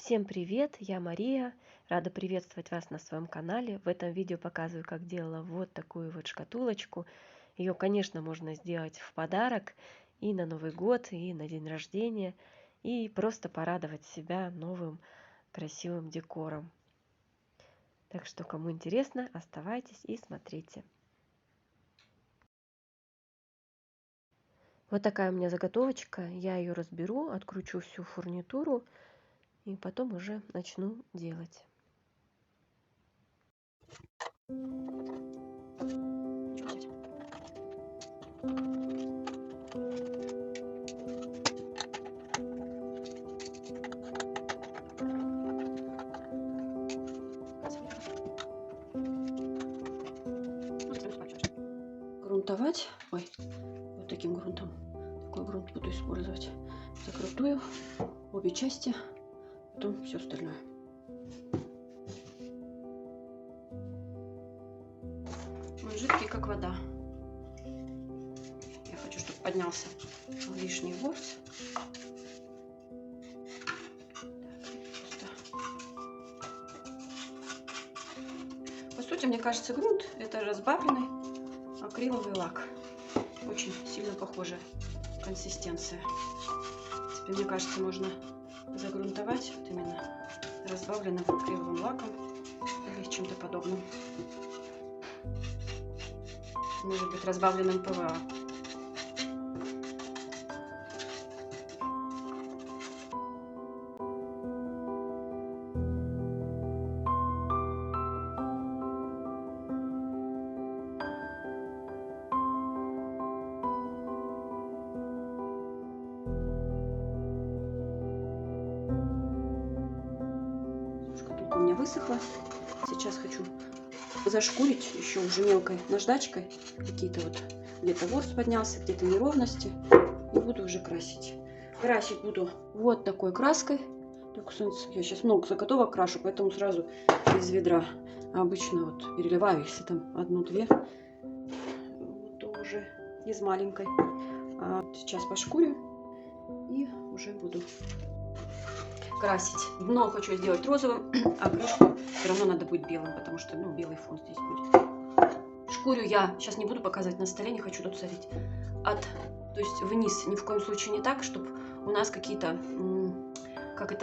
Всем привет, я Мария, рада приветствовать вас на своем канале. В этом видео показываю, как делала вот такую вот шкатулочку. Ее, конечно, можно сделать в подарок и на Новый год, и на день рождения, и просто порадовать себя новым красивым декором. Так что, кому интересно, оставайтесь и смотрите. Вот такая у меня заготовочка, я ее разберу, откручу всю фурнитуру и потом уже начну делать. Грунтовать, вот таким грунтом. Такой грунт буду использовать. Закрутую обе части, потом все остальное. Он жидкий, как вода. Я хочу, чтобы поднялся лишний ворс. По сути, мне кажется, грунт — это разбавленный акриловый лак. Очень сильно похожая консистенция. Теперь, мне кажется, можно загрунтовать вот именно разбавленным акриловым лаком или чем-то подобным. Может быть, разбавленным ПВА. Шкатулка у меня высохла. Сейчас хочу зашкурить еще уже мелкой наждачкой. Какие-то вот где-то ворс поднялся, где-то неровности. И буду уже красить. Красить буду вот такой краской. Я сейчас много заготовок крашу, поэтому сразу из ведра. Обычно вот переливаю, если там одну-две, вот, то уже из маленькой. Сейчас пошкурю и уже буду красить. Дно хочу сделать розовым, а крышку все равно надо будет белым, потому что белый фон здесь будет. Шкурю я сейчас не буду показывать на столе, не хочу тут садить. То есть вниз, ни в коем случае не так, чтобы у нас какие-то,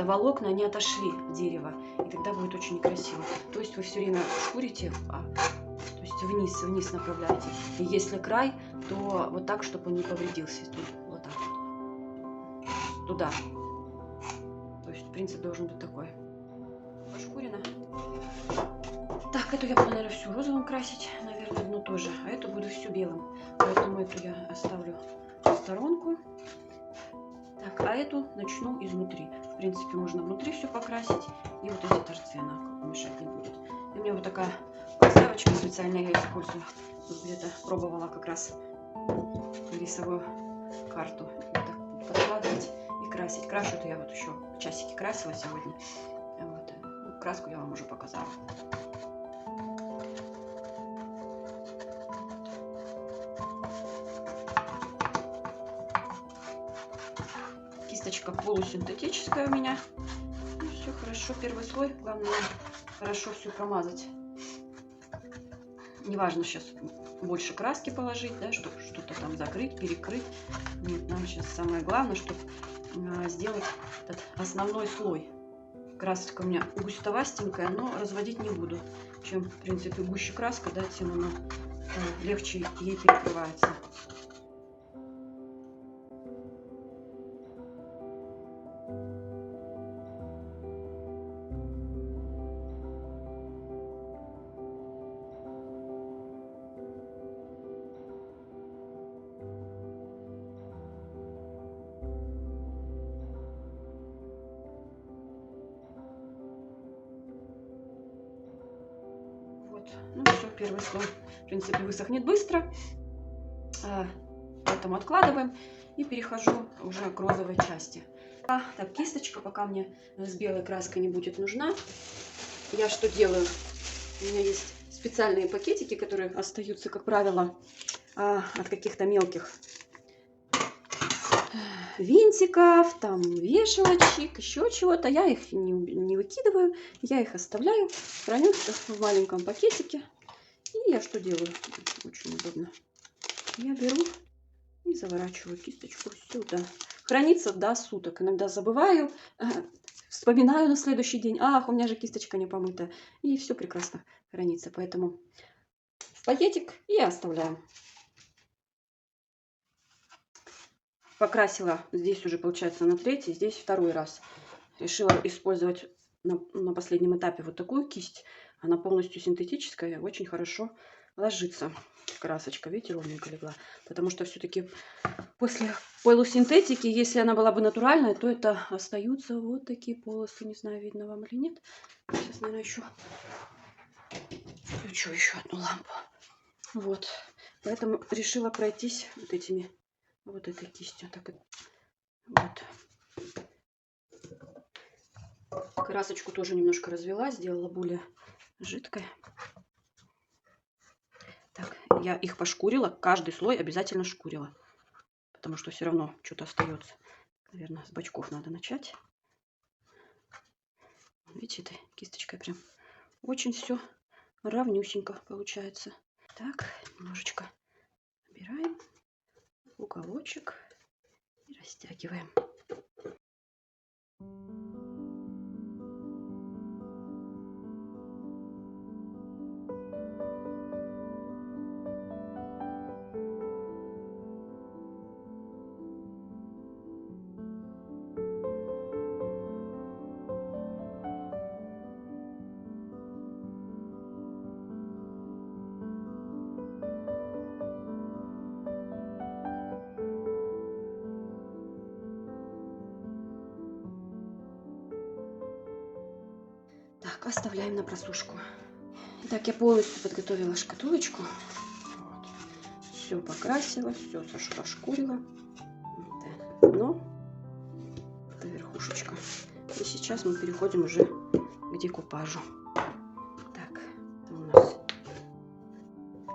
волокна не отошли от дерева, и тогда будет очень некрасиво. То есть вы все время шкурите, то есть вниз направляете. И если край, то вот так, чтобы он не повредился. Вот так вот. Туда. То есть принцип должен быть такой. Пошкурено. Так, эту я буду, наверное, всю розовым красить. Наверное, одну тоже. А эту буду всю белым. Поэтому эту я оставлю в сторонку. Так, а эту начну изнутри. В принципе, можно внутри все покрасить. И вот эти торцы она мешать не будет. И у меня вот такая подставочка специальная, я использую. Тут где-то пробовала как раз рисовую карту. Так, подкладывать и красить. Крашу-то я вот еще часики красила сегодня. Вот. Краску я вам уже показала. Кисточка полусинтетическая у меня. И все хорошо. Первый слой. Главное хорошо все промазать. Неважно сейчас больше краски положить, да, чтобы что-то там закрыть, перекрыть. Нет, нам сейчас самое главное, чтобы сделать этот основной слой. Краска у меня густовастенькая, но разводить не буду. Чем, в принципе, гуще краска, да, тем она легче ей перекрывается. Ну все, первый слой, в принципе, высохнет быстро, поэтому откладываем и перехожу уже к розовой части. Так, кисточка пока мне с белой краской не будет нужна. Я что делаю? У меня есть специальные пакетики, которые остаются, как правило, от каких-то мелких винтиков, там вешалочек, еще чего-то. Я их не выкидываю, я их оставляю, храню в маленьком пакетике. И я что делаю? Очень удобно. Я беру и заворачиваю кисточку сюда. Хранится до суток. Иногда забываю, вспоминаю на следующий день. Ах, у меня же кисточка не помыта. И все прекрасно хранится. Поэтому в пакетик и оставляем. Покрасила здесь уже, получается, на третий, здесь второй раз. Решила использовать на последнем этапе вот такую кисть. Она полностью синтетическая, очень хорошо ложится. Красочка, видите, ровненько легла. Потому что все-таки после полусинтетики, если она была бы натуральная, то это остаются вот такие полосы. Не знаю, видно вам или нет. Сейчас, наверное, еще включу еще одну лампу. Вот. Поэтому решила пройтись вот этой кистью. Так вот. Красочку тоже немножко развела, сделала более жидкой. Так, я их пошкурила, каждый слой обязательно шкурила, потому что все равно что-то остается. Наверное, с бочков надо начать. Видите, этой кисточкой прям очень все равнюсенько получается. Так, немножечко убираем уголочек и растягиваем. Так, оставляем на просушку. Итак, я полностью подготовила шкатулочку. Вот. Все покрасила, все пошкурила. Дно, это верхушечка. И сейчас мы переходим уже к декупажу. Так, это у нас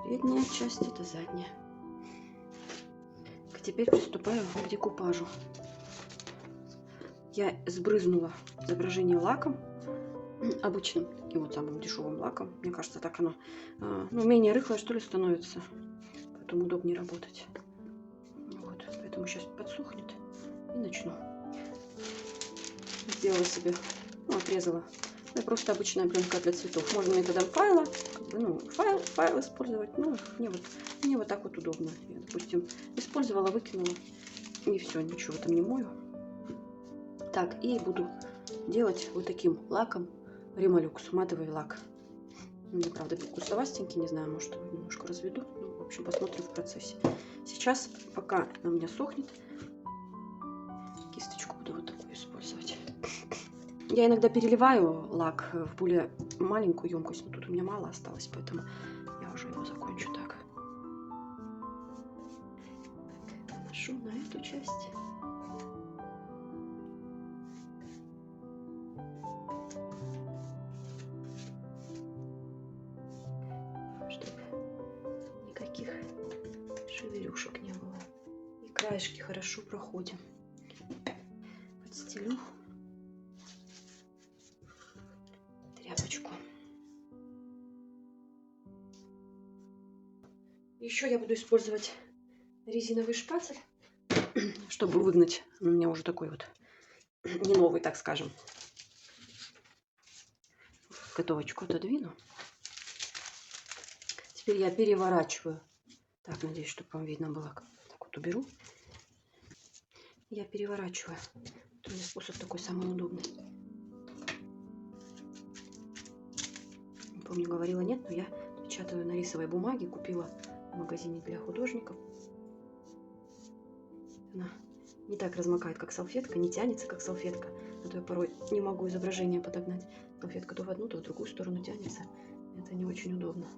передняя часть, это задняя. Теперь приступаю к декупажу. Я сбрызнула изображение лаком. Обычным, таким вот самым дешевым лаком. Мне кажется, так оно менее рыхлое, что ли, становится. Поэтому удобнее работать. Вот, поэтому сейчас подсохнет и начну. Сделала себе, отрезала. Это просто обычная пленка для цветов. Можно методом файла, файл использовать. Но мне вот так вот удобно. Я, допустим, использовала, выкинула. И все, ничего там не мою. Так, и буду делать вот таким лаком. Ремалюкс, матовый лак. Мне, правда, густовастенький, не знаю, может, его немножко разведу. Ну, в общем, посмотрим в процессе. Сейчас, пока на меня сохнет, кисточку буду вот такую использовать. Я иногда переливаю лак в более маленькую емкость, но тут у меня мало осталось, поэтому я уже его закончу так. Наношу на эту часть. Шевелюшек не было. И краешки хорошо проходим. Подстелю тряпочку. Еще я буду использовать резиновый шпатель, чтобы выгнать. У меня уже такой вот не новый, так скажем. Готовочку отодвину. Теперь я переворачиваю. Так, надеюсь, чтобы вам видно было. Так вот уберу. Я переворачиваю. Это у меня способ такой самый удобный. Не помню, говорила нет, но я печатаю на рисовой бумаге. Купила в магазине для художников. Она не так размокает, как салфетка, не тянется, как салфетка. А то я порой не могу изображение подогнать. Салфетка то в одну, то в другую сторону тянется. Это не очень удобно.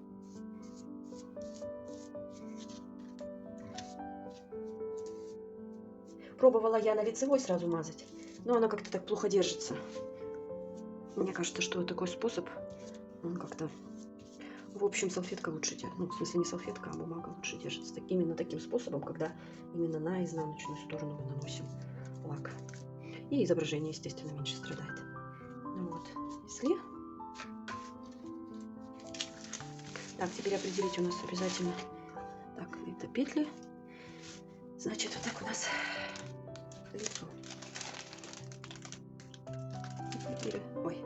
Пробовала я на лицевой сразу мазать, но она как-то так плохо держится. Мне кажется, что такой способ, он как-то... В общем, салфетка лучше держится. Ну, в смысле, не салфетка, а бумага лучше держится. Именно таким способом, когда именно на изнаночную сторону мы наносим. лак. И изображение, естественно, меньше страдает. Ну вот, если... Так, теперь определить у нас обязательно. Так, это петли. Значит, вот так у нас лицо. Ой.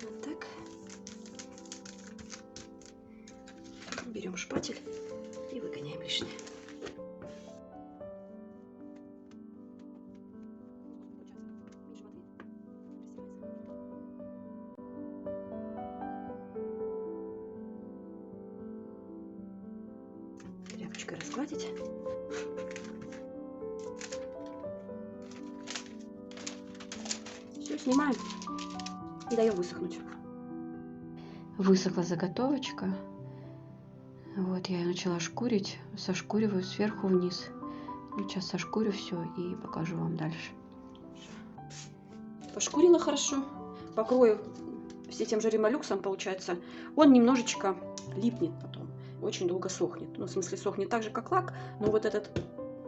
Вот так. Берем шпатель и выгоняем лишнее. Тряпочкой разгладить. Все, снимаем и даем высохнуть. Высохла заготовочка. Вот я начала шкурить, сошкуриваю сверху вниз. Сейчас сошкурю все и покажу вам дальше. Пошкурила хорошо, покрою все тем же ремалюксом, получается. Он немножечко липнет потом, очень долго сохнет. Ну, в смысле, сохнет так же, как лак, но вот этот,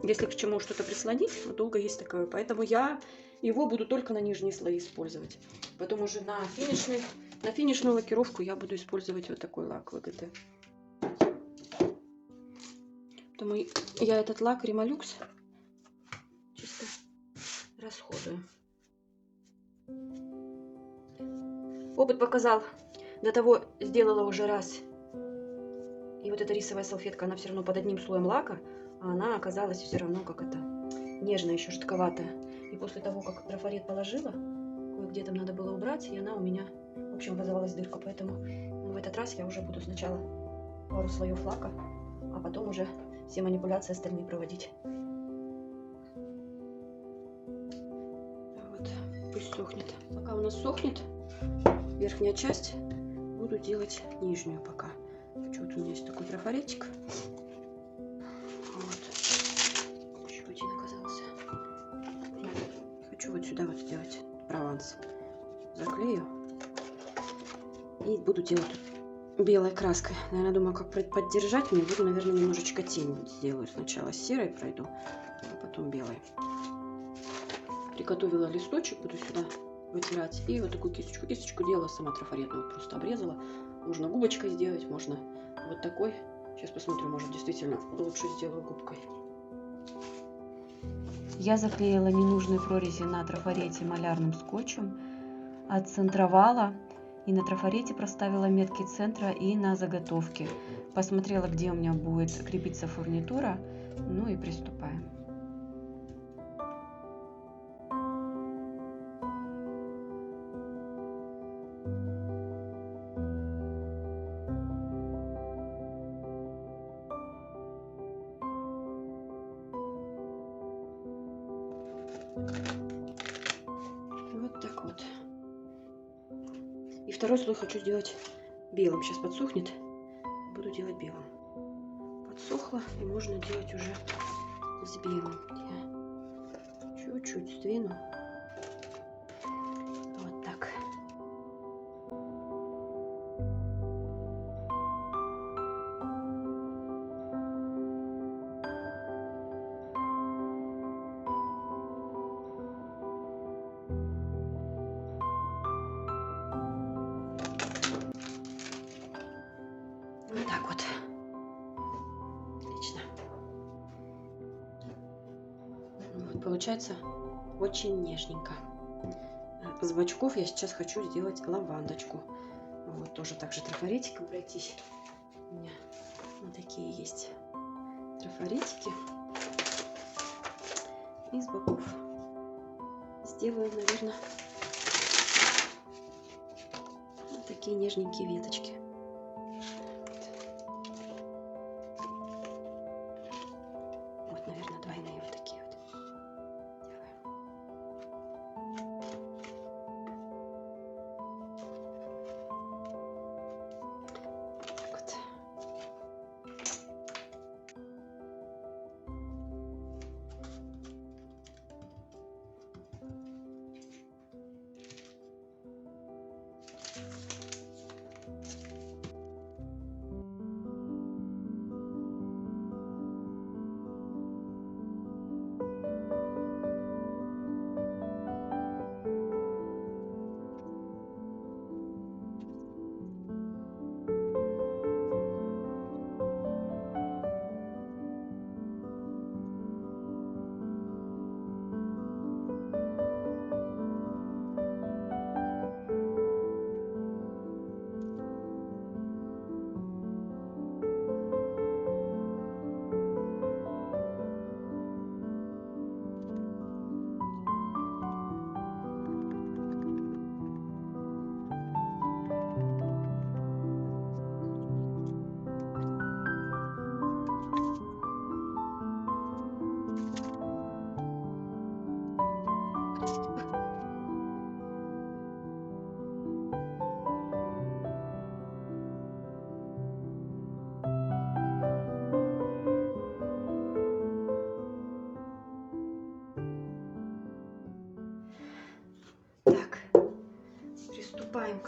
если к чему что-то прислонить, долго есть такое. Поэтому я его буду только на нижние слои использовать. Потом уже на финишную лакировку я буду использовать вот такой лак ВГТ. Поэтому я этот лак Ремалюкс чисто расходую. Опыт показал, до того сделала уже раз. И вот эта рисовая салфетка, она все равно под одним слоем лака, а она оказалась все равно как это нежная, еще жидковатая. И после того, как трафарет положила, кое-где там надо было убрать, и она у меня, в общем, образовалась дырка. Поэтому в этот раз я уже буду сначала пару слоев лака, а потом уже все манипуляции остальные проводить. Вот, пусть сохнет. Пока у нас сохнет верхняя часть, буду делать нижнюю пока. Вот у меня есть такой трафаретик. Вот. Еще один оказался. Хочу вот сюда вот сделать прованс. Заклею. И буду делать белой краской. Наверное, думаю, как поддержать мне. Буду, наверное, немножечко тень сделаю. Сначала серой пройду, а потом белой. Приготовила листочек, буду сюда вытирать. И вот такую кисточку. Кисточку делала сама трафаретную, вот просто обрезала. Можно губочкой сделать, можно вот такой. Сейчас посмотрим, может, действительно лучше сделаю губкой. Я заклеила ненужные прорези на трафарете малярным скотчем, отцентровала и на трафарете проставила метки центра и на заготовке. Посмотрела, где у меня будет крепиться фурнитура, ну и приступаем. Вот так вот. И второй слой хочу сделать белым. Сейчас подсохнет. Буду делать белым. Подсохло, и можно делать уже с белым. Я чуть-чуть сдвину. Вот так. Вот так вот. Отлично. Вот, получается очень нежненько. С бочков я сейчас хочу сделать лавандочку. Вот тоже так же трафаретиком пройтись. У меня вот такие есть трафаретики. И с боков сделаю, наверное, вот такие нежненькие веточки. Вот, наверное, двойные вот такие вот делаем. Так вот.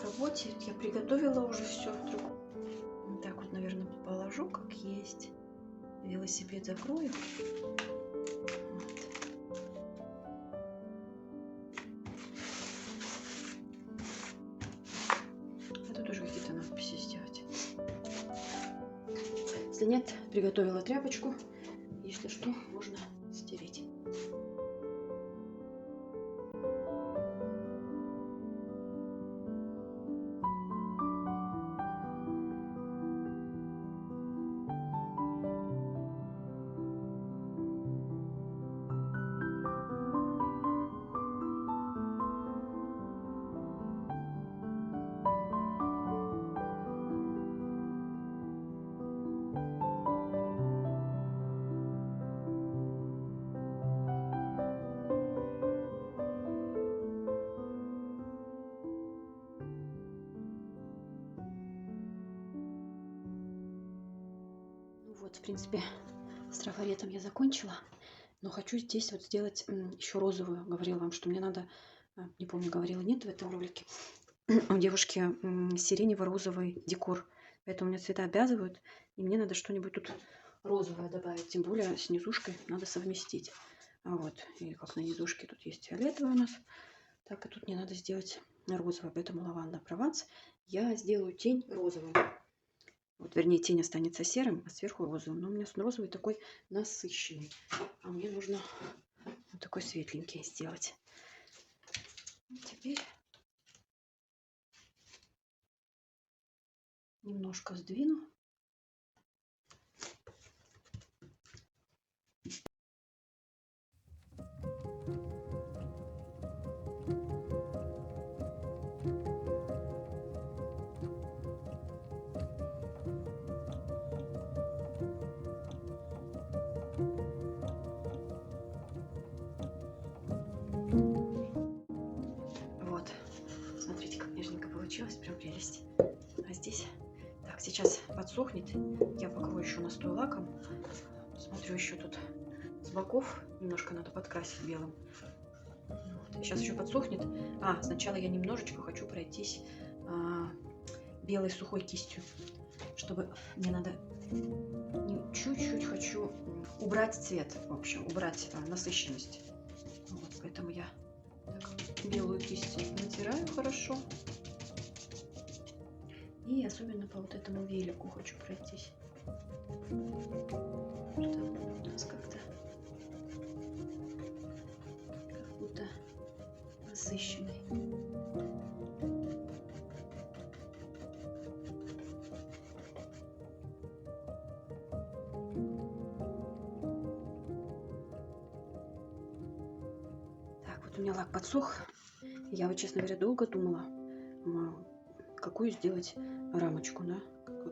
к работе. Я приготовила уже все. Вот так вот, наверное, положу, как есть. Велосипед закрою. Вот. А тут уже какие-то надписи сделать. Если нет, приготовила тряпочку. Если что, можно стереть. Вот, в принципе, с трафаретом я закончила, но хочу здесь вот сделать еще розовую. Говорила вам, что мне надо, не помню, говорила, нет в этом ролике, у девушки сиренево-розовый декор. Поэтому у меня цвета обязывают, и мне надо что-нибудь тут розовое добавить. Тем более с низушкой надо совместить. Вот, и как на низушке тут есть фиолетовый у нас, так и тут мне надо сделать розовый. Поэтому лаванда Прованс. Я сделаю тень розовой. Вот, вернее, тень останется серым, а сверху розовым. Но у меня розовый такой насыщенный. А мне нужно вот такой светленький сделать. Теперь немножко сдвину. Вот, смотрите, как нежненько получилось, прям прелесть. А здесь, так, сейчас подсохнет, я покрою еще настой лаком. Смотрю, еще тут с боков немножко надо подкрасить белым. Вот. Сейчас еще подсохнет. Сначала я немножечко хочу пройтись белой сухой кистью, чтобы мне надо чуть-чуть хочу убрать цвет, в общем, убрать насыщенность. Вот, поэтому я так, белую кисть натираю хорошо. И особенно по вот этому велику хочу пройтись. Чтобы у нас как-то как будто насыщенный. Так, вот у меня лак подсох. Я вот, честно говоря, долго думала, какую сделать рамочку, да,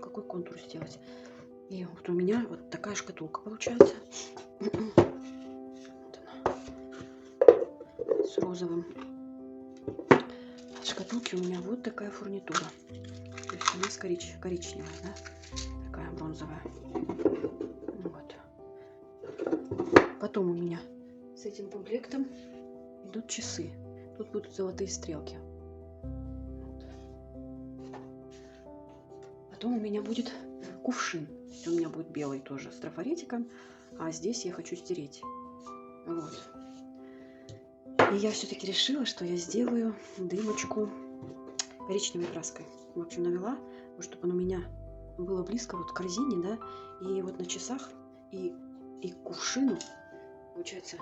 какой контур сделать. И вот у меня вот такая шкатулка получается. Вот она. С розовым. От шкатулки у меня вот такая фурнитура. То есть она с коричневая, да, такая бронзовая. Вот. Потом у меня с этим комплектом идут часы. Тут будут золотые стрелки. Потом у меня будет кувшин. У меня будет белый тоже с трафаретиком, а здесь я хочу стереть. Вот. И я все-таки решила, что я сделаю дымочку коричневой краской. В общем, навела, чтобы он у меня было близко вот к корзине, да, и вот на часах, и к кувшину, получается,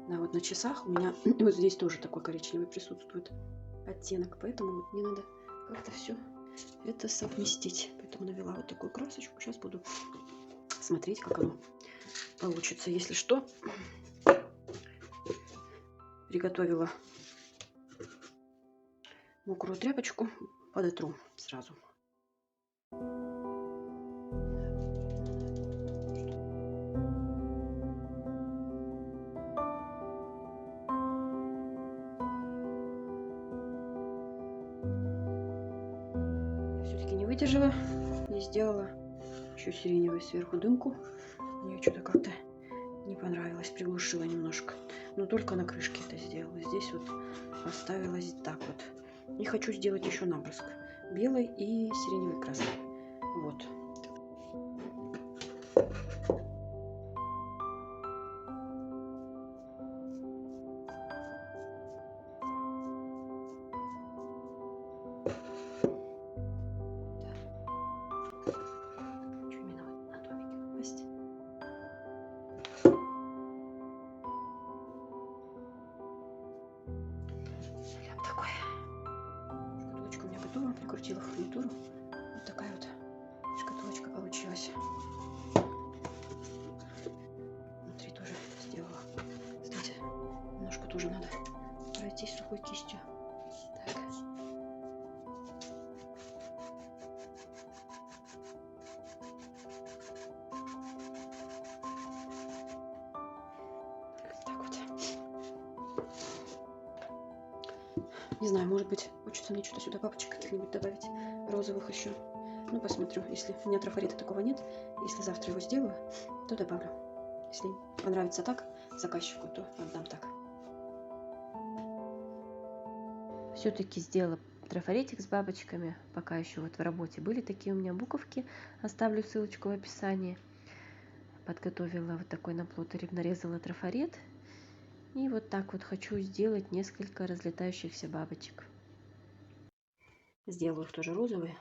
да, вот на часах у меня вот здесь тоже такой коричневый присутствует оттенок, поэтому вот мне надо как-то все это совместить. Поэтому навела вот такую красочку. Сейчас буду смотреть, как оно получится. Если что, приготовила мокрую тряпочку, подотру сразу. Все-таки не выдержала, не сделала еще сиреневую сверху дымку. Мне что-то как-то не понравилось, приглушила немножко. Но только на крышке это сделала. Здесь вот оставила так вот. И хочу сделать еще наброск белой и сиреневой краской. Вот. Прикрутила фурнитуру. Вот такая вот шкатулочка получилась. Внутри тоже сделала. Кстати, немножко тоже надо пройтись сухой кистью. Так. Так вот. Не знаю, может быть, хочется мне что-то сюда папочек каких-нибудь добавить, розовых еще. Ну, посмотрю. Если у меня трафарита такого нет, если завтра его сделаю, то добавлю. Если понравится так заказчику, то отдам так. Все-таки сделала трафаретик с бабочками. Пока еще вот в работе были такие у меня буковки. Оставлю ссылочку в описании. Подготовила вот такой на плоттере, нарезала трафарет. И вот так вот хочу сделать несколько разлетающихся бабочек. Сделаю их тоже розовые.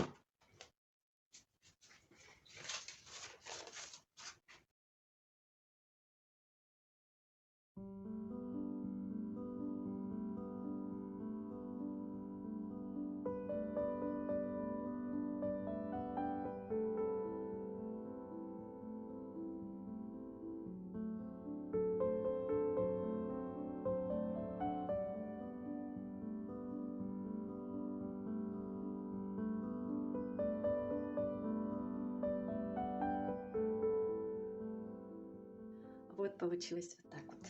Вот получилось вот так вот.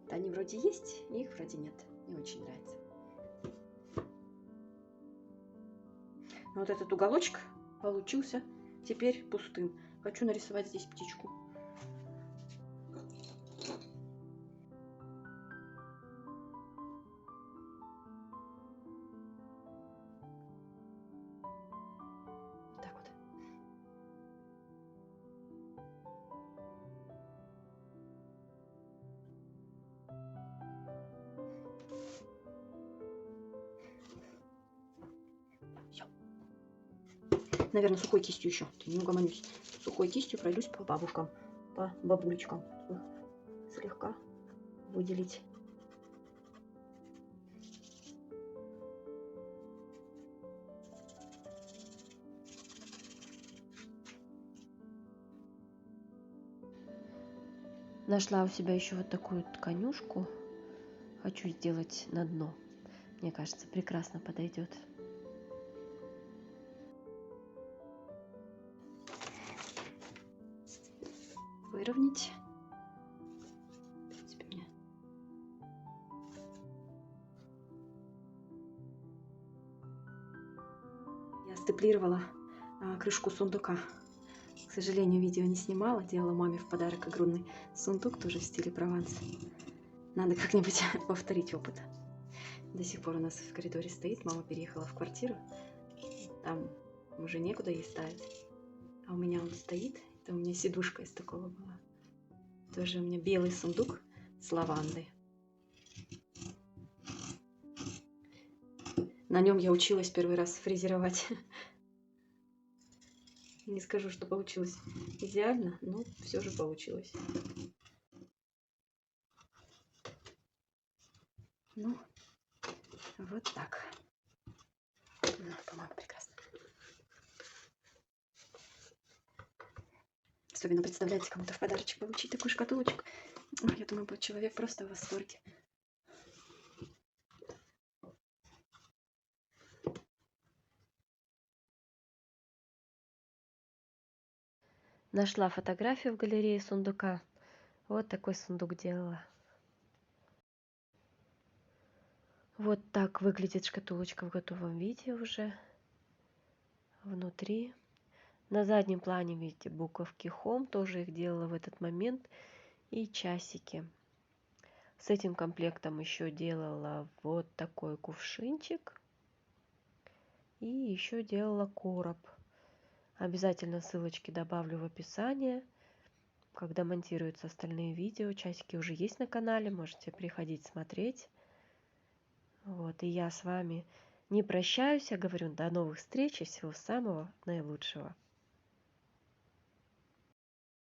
Они вроде есть, их вроде нет. Мне очень нравится. Вот этот уголочек получился теперь пустым. Хочу нарисовать здесь птичку. Так вот. Все. Наверное, сухой кистью еще. Не угомонюсь. Сухой кистью пройдусь по бабушкам, по бабулечкам. Слегка выделить. Нашла у себя еще вот такую тканюшку. Хочу сделать на дно. Мне кажется, прекрасно подойдет. Выровнять. В принципе, мне я степлировала крышку сундука. К сожалению, видео не снимала. Делала маме в подарок огромный сундук, тоже в стиле Прованс. Надо как-нибудь повторить опыт. До сих пор у нас в коридоре стоит. Мама переехала в квартиру. Там уже некуда ей ставить. А у меня он стоит. Это у меня сидушка из такого была. Тоже у меня белый сундук с лавандой. На нем я училась первый раз фрезеровать. Не скажу, что получилось идеально, но все же получилось. Ну, вот так. Ну, по-моему, прекрасно. Особенно представляете, кому-то в подарочек получить такую шкатулочку. Ой, я думаю, будет человек просто в восторге. Нашла фотографию в галерее сундука. Вот такой сундук делала. Вот так выглядит шкатулочка в готовом виде уже. Внутри. На заднем плане видите буковки Home. Тоже их делала в этот момент. И часики. С этим комплектом еще делала вот такой кувшинчик. И еще делала короб. Обязательно ссылочки добавлю в описание. Когда монтируются остальные видео, часики уже есть на канале, можете приходить смотреть. Вот, и я с вами не прощаюсь, я говорю до новых встреч и всего самого наилучшего.